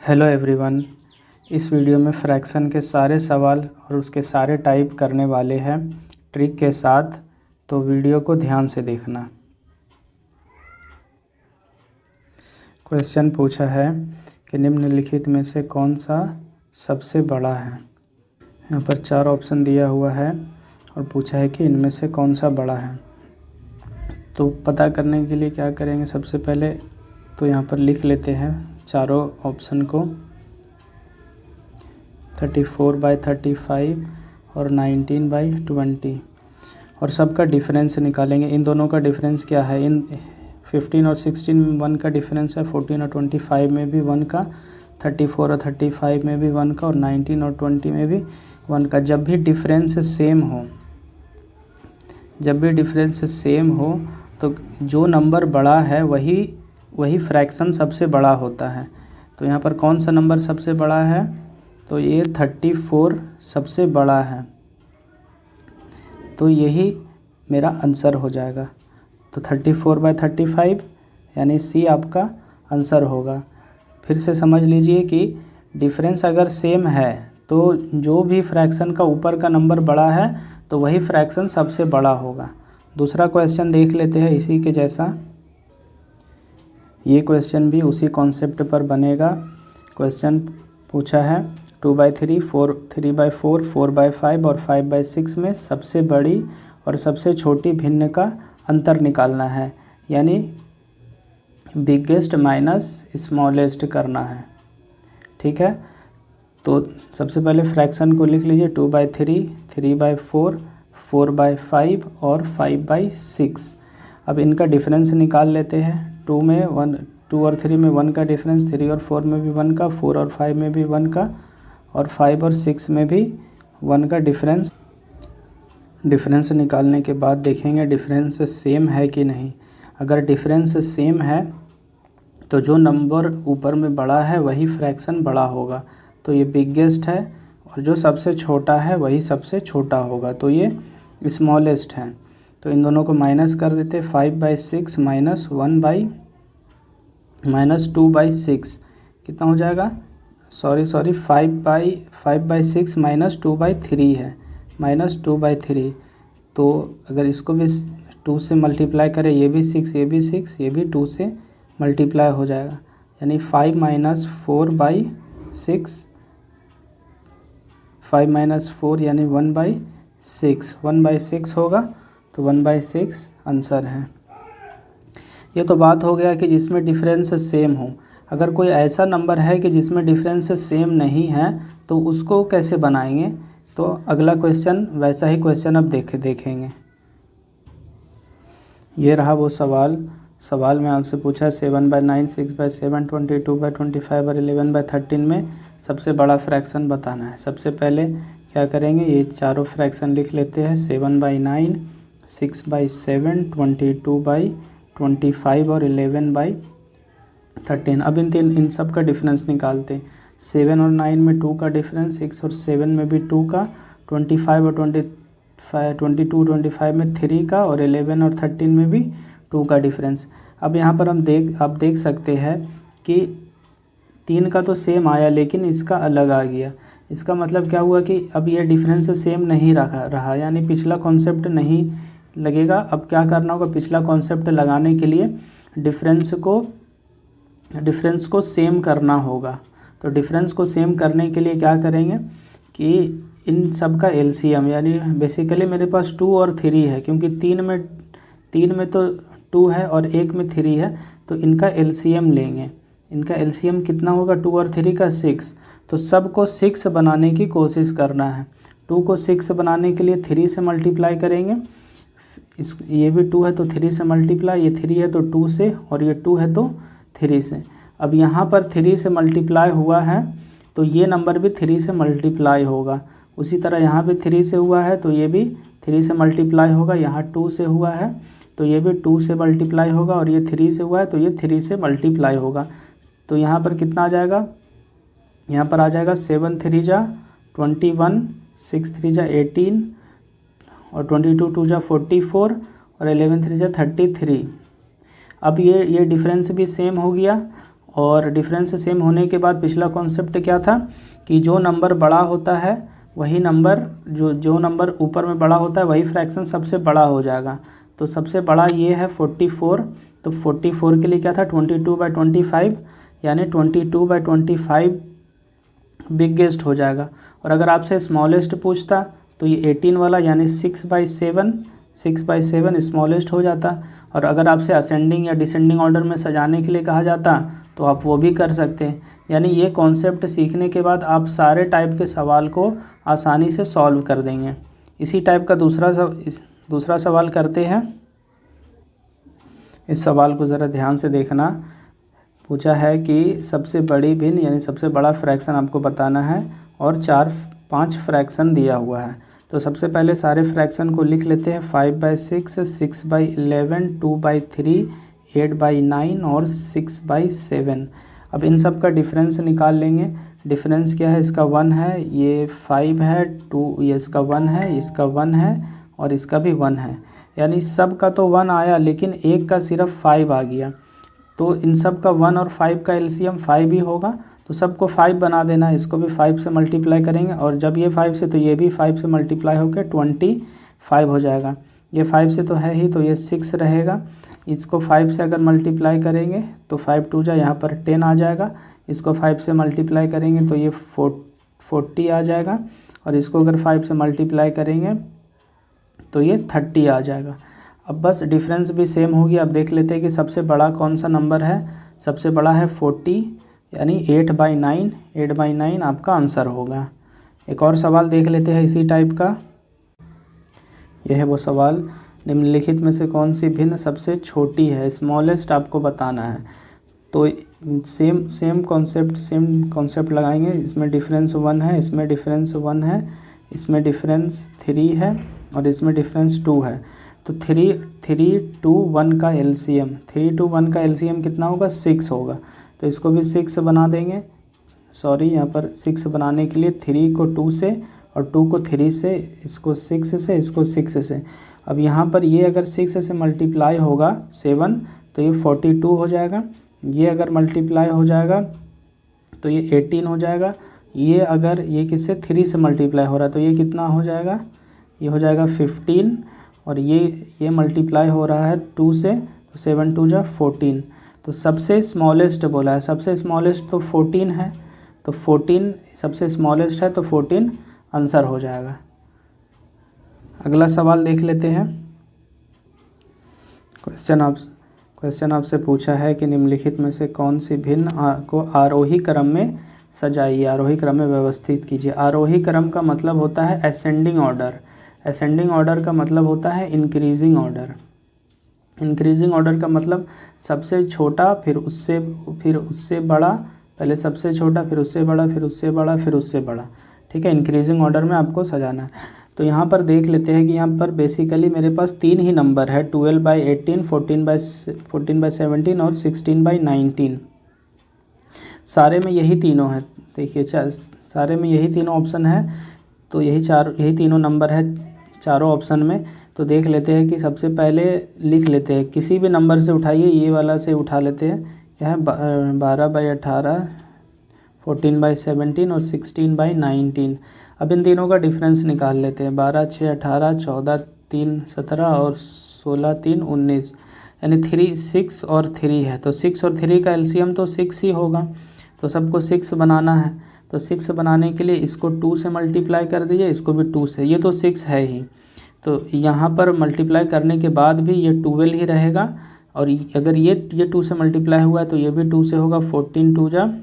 Hello everyone. इस video में fraction के सारे सवाल और उसके सारे टाइप करने वाले हैं ट्रिक के साथ, तो वीडियो को ध्यान से देखना। क्वेश्चन पूछा है कि निम्नलिखित में से कौन सा सबसे बड़ा है। यहाँ पर 4 ऑप्शन दिया हुआ है और पूछा है कि इनमें से कौन सा बड़ा है। तो पता करने के लिए क्या करेंगे, सबसे पहले तो यहाँ पर लिख लेते हैं चारों ऑप्शन को, 34/35 और 19/20, और सबका डिफरेंस निकालेंगे। इन दोनों का डिफरेंस क्या है, इन 15 और 16 में 1 का डिफरेंस है, 14 और 25 में भी 1 का, 34 और 35 में भी 1 का, और 19 और 20 में भी 1 का। जब भी डिफरेंस सेम हो तो जो नंबर बड़ा है वही फ्रैक्शन सबसे बड़ा होता है। तो यहाँ पर कौन सा नंबर सबसे बड़ा है, तो ये 34 सबसे बड़ा है, तो यही मेरा आंसर हो जाएगा। तो 34/35 यानी सी आपका आंसर होगा। फिर से समझ लीजिए कि डिफरेंस अगर सेम है तो जो भी फ्रैक्शन का ऊपर का नंबर बड़ा है तो वही फ्रैक्शन सबसे बड़ा होगा। दूसरा क्वेश्चन देख लेते हैं इसी के जैसा। ये क्वेश्चन भी उसी कॉन्सेप्ट पर बनेगा। क्वेश्चन पूछा है 2/3, 3/4, 4/5 और 5/6 में सबसे बड़ी और सबसे छोटी भिन्न का अंतर निकालना है, यानी बिगेस्ट माइनस स्मॉलेस्ट करना है। ठीक है, तो सबसे पहले फ्रैक्शन को लिख लीजिए 2/3, 3/4, 4/5 और 5/6। अब इनका डिफरेंस निकाल लेते हैं। 2 और 3 में 1 का डिफरेंस, 3 और 4 में भी 1 का, 4 और 5 में भी 1 का, और 5 और 6 में भी 1 का डिफरेंस निकालने के बाद देखेंगे डिफरेंस सेम है कि नहीं। अगर डिफरेंस सेम है तो जो नंबर ऊपर में बड़ा है वही फ्रैक्शन बड़ा होगा, तो ये बिगेस्ट है, और जो सबसे छोटा है वही सबसे छोटा होगा, तो ये स्मॉलेस्ट है। तो इन दोनों को माइनस कर देते, 5/6 माइनस 2/6 कितना हो जाएगा, सॉरी 5/6 माइनस 2/3 है, माइनस 2/3। तो अगर इसको भी 2 से मल्टीप्लाई करें, ये भी 6, ये भी 6, ये भी 2 से मल्टीप्लाई हो जाएगा, यानी 5 - 4/6, 5 - 4 यानी 1/6 होगा, तो 1/6 आंसर है। ये तो बात हो गया कि जिसमें डिफरेंस सेम हो। अगर कोई ऐसा नंबर है कि जिसमें डिफरेंस सेम नहीं है तो उसको कैसे बनाएंगे, तो अगला क्वेश्चन वैसा ही क्वेश्चन अब देखेंगे। ये रहा वो सवाल में आपसे पूछा 7/9, 6/7, 22/25 और 11/13 में सबसे बड़ा फ्रैक्शन बताना है। सबसे पहले क्या करेंगे, ये चारों फ्रैक्शन लिख लेते हैं, 7/9, 6/7, 22/25 और 11/13। अब इन सब का डिफरेंस निकालते हैं। 7 और 9 में 2 का डिफरेंस, 6 और 7 में भी 2 का, 25 और 22-25 में 3 का, और 11 और 13 में भी 2 का डिफरेंस। अब यहाँ पर आप देख सकते हैं कि 3 का तो सेम आया लेकिन इसका अलग आ गया। इसका मतलब क्या हुआ कि अब ये डिफरेंस सेम नहीं रहा, यानी पिछला कॉन्सेप्ट नहीं लगेगा। अब क्या करना होगा, पिछला कॉन्सेप्ट लगाने के लिए डिफरेंस को सेम करना होगा। तो डिफरेंस को सेम करने के लिए क्या करेंगे कि इन सब का एलसीएम, यानी बेसिकली मेरे पास 2 और 3 है, क्योंकि 3 में तो 2 है और 1 में 3 है, तो इनका एलसीएम लेंगे। इनका एलसीएम कितना होगा, 2 और 3 का 6। तो सबको 6 बनाने की कोशिश करना है। 2 को 6 बनाने के लिए 3 से मल्टीप्लाई करेंगे। ये भी 2 है तो 3 से मल्टीप्लाई, ये 3 है तो 2 से, और ये 2 है तो 3 से। अब यहाँ पर 3 से मल्टीप्लाई हुआ है तो ये नंबर भी 3 से मल्टीप्लाई होगा। उसी तरह यहाँ भी 3 से हुआ है तो ये भी 3 से मल्टीप्लाई होगा। यहाँ 2 से हुआ है तो ये भी 2 से मल्टीप्लाई होगा, और ये 3 से हुआ है तो ये 3 से मल्टीप्लाई होगा। तो यहाँ पर कितना आ जाएगा, यहाँ पर आ जाएगा 7 3 जा 21, 6 3 जा 18, और 22 2 जा 44, और 11 3 जा 33। अब ये डिफरेंस भी सेम हो गया और डिफरेंस सेम होने के बाद पिछला कॉन्सेप्ट क्या था कि जो नंबर बड़ा होता है वही नंबर जो नंबर ऊपर में बड़ा होता है वही फ्रैक्शन सबसे बड़ा हो जाएगा। तो सबसे बड़ा ये है 44। तो 44 के लिए क्या था 22/25 यानी 22/25 बिगेस्ट हो जाएगा। और अगर आपसे स्मॉलेस्ट पूछता तो ये 18 वाला यानी 6/7 स्मॉलेस्ट हो जाता। और अगर आपसे असेंडिंग या डिसेंडिंग ऑर्डर में सजाने के लिए कहा जाता तो आप वो भी कर सकते हैं। यानी ये कॉन्सेप्ट सीखने के बाद आप सारे टाइप के सवाल को आसानी से सॉल्व कर देंगे। इसी टाइप का दूसरा सवाल करते हैं। इस सवाल को ज़रा ध्यान से देखना। पूछा है कि सबसे बड़ी भिन्न यानी सबसे बड़ा फ्रैक्शन आपको बताना है और 5 फ्रैक्शन दिया हुआ है। तो सबसे पहले सारे फ्रैक्शन को लिख लेते हैं। 5/6, 6/11, 2/3, 8/9 और 6/7। अब इन सब का डिफरेंस निकाल लेंगे। डिफरेंस क्या है, इसका 1 है, ये 5 है, 2 ये इसका 1 है, इसका 1 है और इसका भी 1 है। यानी सब का तो 1 आया लेकिन एक का सिर्फ 5 आ गया। तो इन सब का 1 और 5 का एलसीएम 5 ही होगा। तो सबको 5 बना देना है। इसको भी 5 से मल्टीप्लाई करेंगे और जब ये 5 से तो ये भी 5 से मल्टीप्लाई होकर 25 हो जाएगा। ये 5 से तो है ही तो ये 6 रहेगा। इसको 5 से अगर मल्टीप्लाई करेंगे तो 5 2 जा यहाँ पर 10 आ जाएगा। इसको 5 से मल्टीप्लाई करेंगे तो ये 40 आ जाएगा। और इसको अगर 5 से मल्टीप्लाई करेंगे तो ये 30 आ जाएगा। अब बस डिफरेंस भी सेम होगी। अब देख लेते हैं कि सबसे बड़ा कौन सा नंबर है। सबसे बड़ा है 40 यानी 8/9। 8/9 आपका आंसर होगा। एक और सवाल देख लेते हैं इसी टाइप का। यह है वो सवाल, निम्नलिखित में से कौन सी भिन्न सबसे छोटी है, स्मॉलेस्ट आपको बताना है। तो सेम कॉन्सेप्ट लगाएंगे। इसमें डिफरेंस 1 है, इसमें डिफरेंस 1 है, इसमें डिफरेंस 3 है और इसमें डिफरेंस 2 है। तो 3 2 1 का एलसीएम 3 2 1 का एलसीएम कितना होगा 6 होगा। तो इसको भी 6 बना देंगे। सॉरी, यहाँ पर 6 बनाने के लिए 3 को 2 से और 2 को 3 से, इसको 6 से, इसको 6 से। अब यहाँ पर ये अगर 6 से मल्टीप्लाई होगा 7 तो ये 42 हो जाएगा। ये अगर मल्टीप्लाई हो जाएगा तो ये 18 हो जाएगा। ये अगर ये किससे 3 से मल्टीप्लाई हो रहा है तो ये कितना हो जाएगा, ये हो जाएगा 15। और ये मल्टीप्लाई हो रहा है 2 से तो 7 2 जा 14। तो सबसे स्मॉलेस्ट बोला है, सबसे स्मॉलेस्ट तो 14 है। तो 14 सबसे स्मॉलेस्ट है तो 14 आंसर हो जाएगा। अगला सवाल देख लेते हैं। क्वेश्चन आपसे पूछा है कि निम्नलिखित में से कौन सी भिन्न को आरोही क्रम में सजाइए, आरोही क्रम में व्यवस्थित कीजिए। आरोही क्रम का मतलब होता है असेंडिंग ऑर्डर। असेंडिंग ऑर्डर का मतलब होता है इंक्रीजिंग ऑर्डर। इंक्रीजिंग ऑर्डर का मतलब सबसे छोटा फिर उससे बड़ा, पहले सबसे छोटा फिर उससे बड़ा फिर उससे बड़ा फिर उससे बड़ा। ठीक है, इंक्रीजिंग ऑर्डर में आपको सजाना है। तो यहाँ पर देख लेते हैं कि यहाँ पर बेसिकली मेरे पास 3 ही नंबर है, 12/18, 14/17 और 16/19। सारे में यही तीनों है। देखिए सारे में यही तीनों ऑप्शन है। तो यही तीनों नंबर है चारों ऑप्शन में। तो देख लेते हैं कि सबसे पहले लिख लेते हैं, किसी भी नंबर से उठाइए, ये वाला से उठा लेते हैं। क्या है 12/18, 14/17 और 16/19। अब इन तीनों का डिफरेंस निकाल लेते हैं। 12 6 18, 14 3 17 और 16 3 19। यानी 6 और 3 है। तो 6 और 3 का एलसीएम तो 6 ही होगा। तो सबको 6 बनाना है। तो 6 बनाने के लिए इसको 2 से मल्टीप्लाई कर दीजिए, इसको भी 2 से। ये तो 6 है ही। तो यहाँ पर मल्टीप्लाई करने के बाद भी ये 12 ही रहेगा। और अगर ये 2 से मल्टीप्लाई हुआ है तो ये भी 2 से होगा। 14 2 जा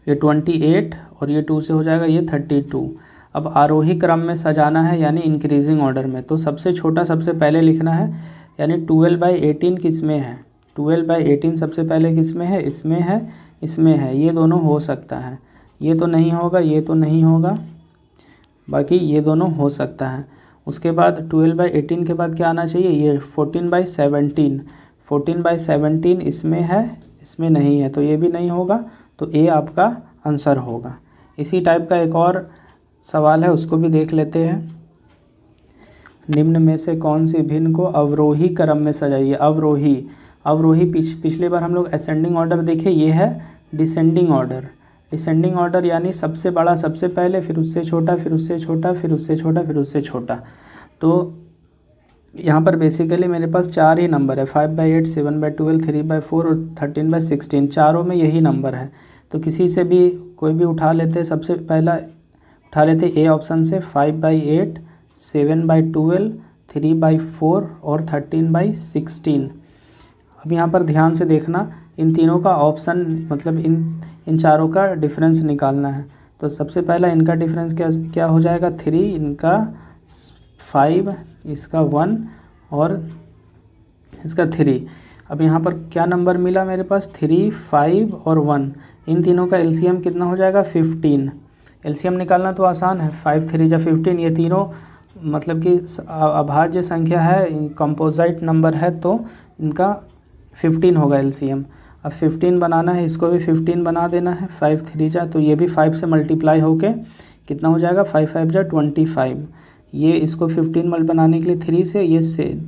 ये 28 और ये 2 से हो जाएगा ये 32। अब आरोही क्रम में सजाना है यानी इंक्रीजिंग ऑर्डर में। तो सबसे छोटा सबसे पहले लिखना है। यानी 12/18 किस में है, 12/18 सबसे पहले किस में है, इसमें है, इसमें है। ये दोनों हो सकता है, ये तो नहीं होगा, ये तो नहीं होगा, बाकी ये दोनों हो सकता है। उसके बाद 12/18 के बाद क्या आना चाहिए, ये 14/17। 14/17 इसमें है, इसमें नहीं है, तो ये भी नहीं होगा। तो ए आपका आंसर होगा। इसी टाइप का एक और सवाल है, उसको भी देख लेते हैं। निम्न में से कौन सी भिन्न को अवरोही क्रम में सजाइए। अब वही पिछली बार हम लोग असेंडिंग ऑर्डर देखे, ये है डिसेंडिंग ऑर्डर। डिसेंडिंग ऑर्डर यानी सबसे बड़ा सबसे पहले, फिर उससे छोटा, फिर उससे छोटा, फिर उससे छोटा, फिर उससे छोटा। तो यहाँ पर बेसिकली मेरे पास 4 ही नंबर है, 5/8, 7/12, 3/4 और 13/16, चारों में यही नंबर है। तो किसी से भी कोई भी उठा लेते, सबसे पहला उठा लेते ए ऑप्शन से 5/8, 7/12, 3/4 और 13/16। अब यहाँ पर ध्यान से देखना, इन तीनों का ऑप्शन मतलब इन चारों का डिफरेंस निकालना है। तो सबसे पहला इनका डिफरेंस क्या हो जाएगा, 3, इनका 5, इसका 1 और इसका 3। अब यहाँ पर क्या नंबर मिला मेरे पास, 3, 5 और 1। इन तीनों का एलसीएम कितना हो जाएगा, 15। एलसीएम निकालना तो आसान है, 5 3 जा 15। ये तीनों मतलब कि अभाज्य संख्या है, कंपोजिट नंबर है, तो इनका 15 होगा एलसीएम। अब 15 बनाना है, इसको भी 15 बना देना है, 5 3 जा, तो ये भी 5 से मल्टीप्लाई होके कितना हो जाएगा, 5 5 जा 25। ये इसको 15 बनाने के लिए 3 से, ये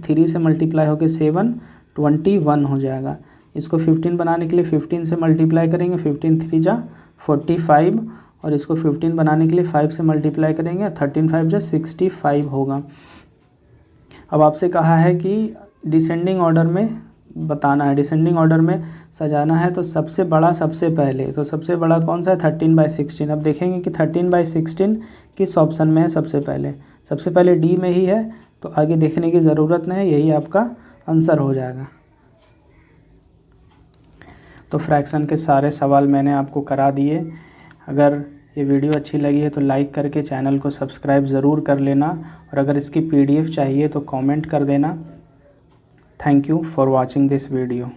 3 से मल्टीप्लाई होके 7, 21 हो जाएगा। इसको 15 बनाने के लिए 15 से मल्टीप्लाई करेंगे, 15 3 जा 45, और इसको 15 बनाने के लिए 5 से मल्टीप्लाई करेंगे, 13 5 जा 65 होगा। अब आपसे कहा है कि डिसेंडिंग ऑर्डर में बताना है, डिसेंडिंग ऑर्डर में सजाना है, तो सबसे बड़ा सबसे पहले, तो सबसे बड़ा कौन सा है, 13/16। अब देखेंगे कि 13/16 किस ऑप्शन में है सबसे पहले डी में ही है, तो आगे देखने की ज़रूरत नहीं है, यही आपका आंसर हो जाएगा। तो फ्रैक्शन के सारे सवाल मैंने आपको करा दिए। अगर ये वीडियो अच्छी लगी है तो लाइक करके चैनल को सब्सक्राइब ज़रूर कर लेना, और अगर इसकी PDF चाहिए तो कमेंट कर देना। Thank you for watching this video.